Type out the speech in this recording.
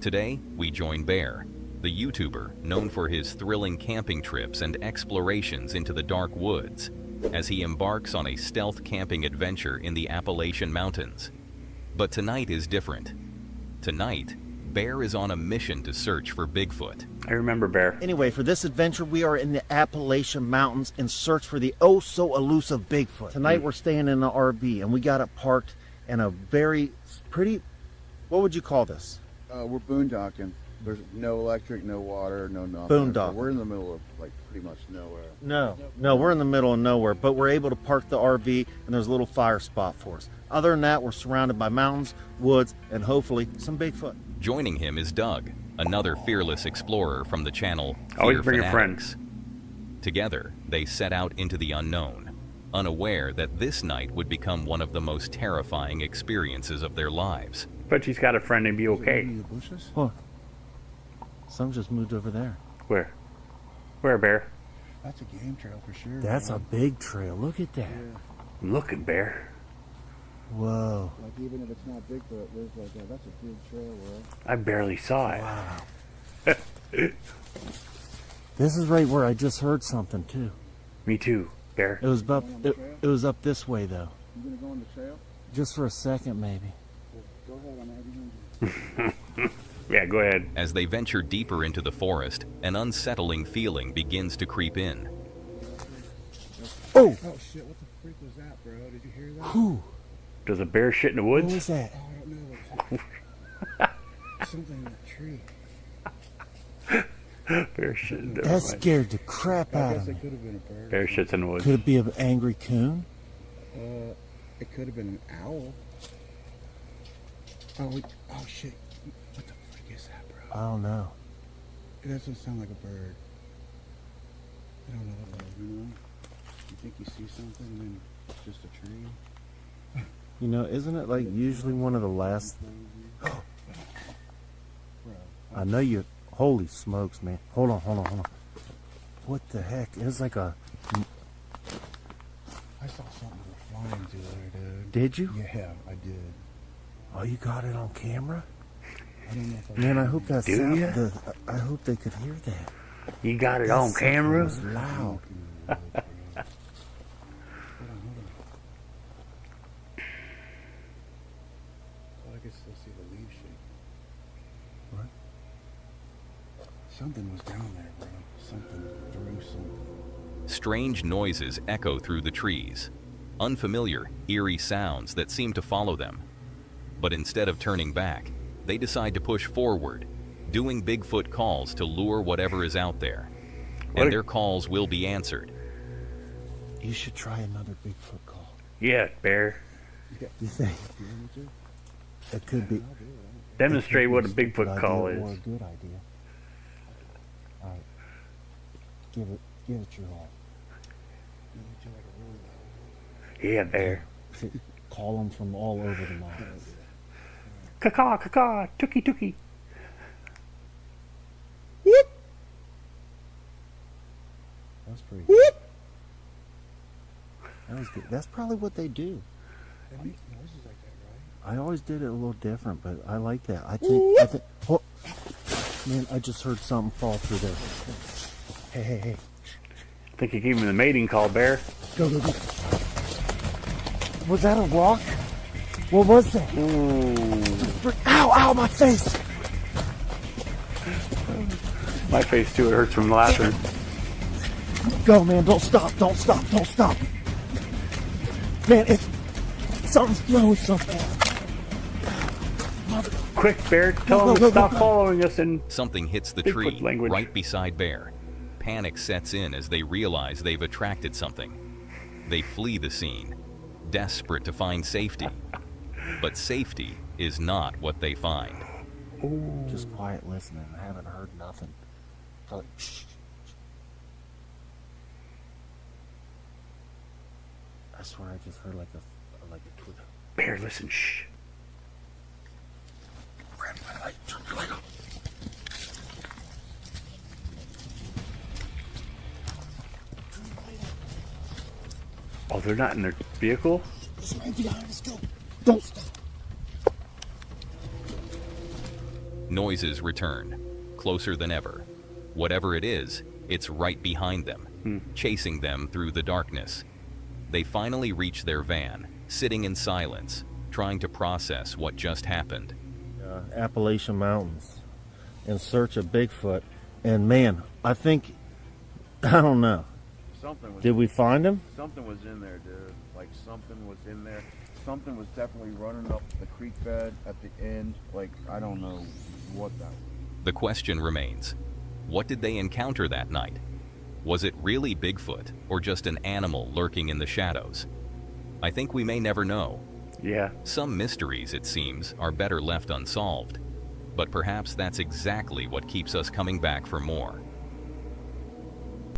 Today, we join Bear, the YouTuber known for his thrilling camping trips and explorations into the dark woods, as he embarks on a stealth camping adventure in the Appalachian Mountains. But tonight is different. Tonight, Bear is on a mission to search for Bigfoot. I remember Bear. Anyway, for this adventure, we are in the Appalachian Mountains in search for the oh-so-elusive Bigfoot. Tonight, we're staying in an RV, and we got it parked in a very pretty, what would you call this? We're boondocking. There's no electric, no water, no nothing. Boondocking. We're in the middle of, like, pretty much nowhere. No, we're in the middle of nowhere, but we're able to park the RV, and there's a little fire spot for us. Other than that, we're surrounded by mountains, woods, and hopefully some Bigfoot. Joining him is Doug, another fearless explorer from the channel Always Fear bring a Fanatics. friend. Together, they set out into the unknown, unaware that this night would become one of the most terrifying experiences of their lives. But she's got a friend and be okay. In the bushes? Oh, some just moved over there. Where? Where, Bear? That's a game trail for sure. That's a man. big trail. Look at that. I'm looking, Bear. Whoa. Like, even if it's not Bigfoot, there's like that's a big trail, bro. I barely saw it. Wow. This is right where I just heard something too. Me too, Bear. It was up. It was up this way though. You gonna go on the trail? Just for a second, maybe. Go ahead, I'm Yeah, go ahead. As they venture deeper into the forest, an unsettling feeling begins to creep in. Oh! Oh shit! What the freak was that, bro? Did you hear that? Whew. Does a bear shit in the What woods? was that? Oh, I don't know. Something in that tree. Bear shit. Never That mind. scared the crap I out guess of it me. could have been a bird. Bear shits in the woods. Could it be an angry coon? It could have been an owl. Oh shit! What the freak is that, bro? I don't know. It doesn't sound like a bird. I don't know what it is, you know? You think you see something and then it's just a tree? You know, isn't it like usually one of the last? Bro, I know you. Holy smokes, man! Hold on. What the heck? It's like a. I saw something flying through there, dude. Did you? Yeah, I did. Oh, you got it on camera? I don't know if I Man, I hope that Do sound. ya? I hope they could hear that. You got it That on sucker camera? was loud. Hold on. Oh, I can still see the leaves shake. What? Something was down there, bro. Something threw something. Strange noises echo through the trees, unfamiliar, eerie sounds that seem to follow them. But instead of turning back, they decide to push forward, doing Bigfoot calls to lure whatever is out there. And their calls will be answered. You should try another Bigfoot call. Yeah, Bear. You think You want me to? it could be? I'll do it. Demonstrate what a it could be Bigfoot stupid call idea or a is. good idea. All right, give it your all. You want me to like a really loud one? Yeah, Bear. Call them from all over the mountains. Caw-caw, caw-caw, tookie. That's pretty good. That was good. That's probably what they do. It makes noises like that, right? I always did it a little different, but I like that. I think. Oh, man, I just heard something fall through there. Hey. I think you gave him the mating call, Bear. Go. Was that a rock? What was that? Ooh. Ow, my face. My face too, it hurts from laughing. Go, man, don't stop. Man, something's throwing something. Quick, Bear, tell him to stop following us and Something hits the Bigfoot tree language. right beside Bear. Panic sets in as they realize they've attracted something. They flee the scene, desperate to find safety. But safety is not what they find. Just quiet listening. I haven't heard nothing. Like, shh. I swear I just heard like a twitch. Bear, listen, shh. Grab my light. Turn your light on. Oh, they're not in their vehicle? This might be behind us. Go. Don't stop. Noises return, closer than ever. Whatever it is, it's right behind them, chasing them through the darkness. They finally reach their van, sitting in silence, trying to process what just happened. Appalachian Mountains in search of Bigfoot. And man, I think, I don't know. Something was Did we find him? Something was in there, dude. Like something was in there. Something was definitely running up the creek bed at the end. Like I don't know what that was. The question remains, what did they encounter that night? Was it really Bigfoot or just an animal lurking in the shadows? I think we may never know. Yeah. Some mysteries, it seems, are better left unsolved. But perhaps that's exactly what keeps us coming back for more.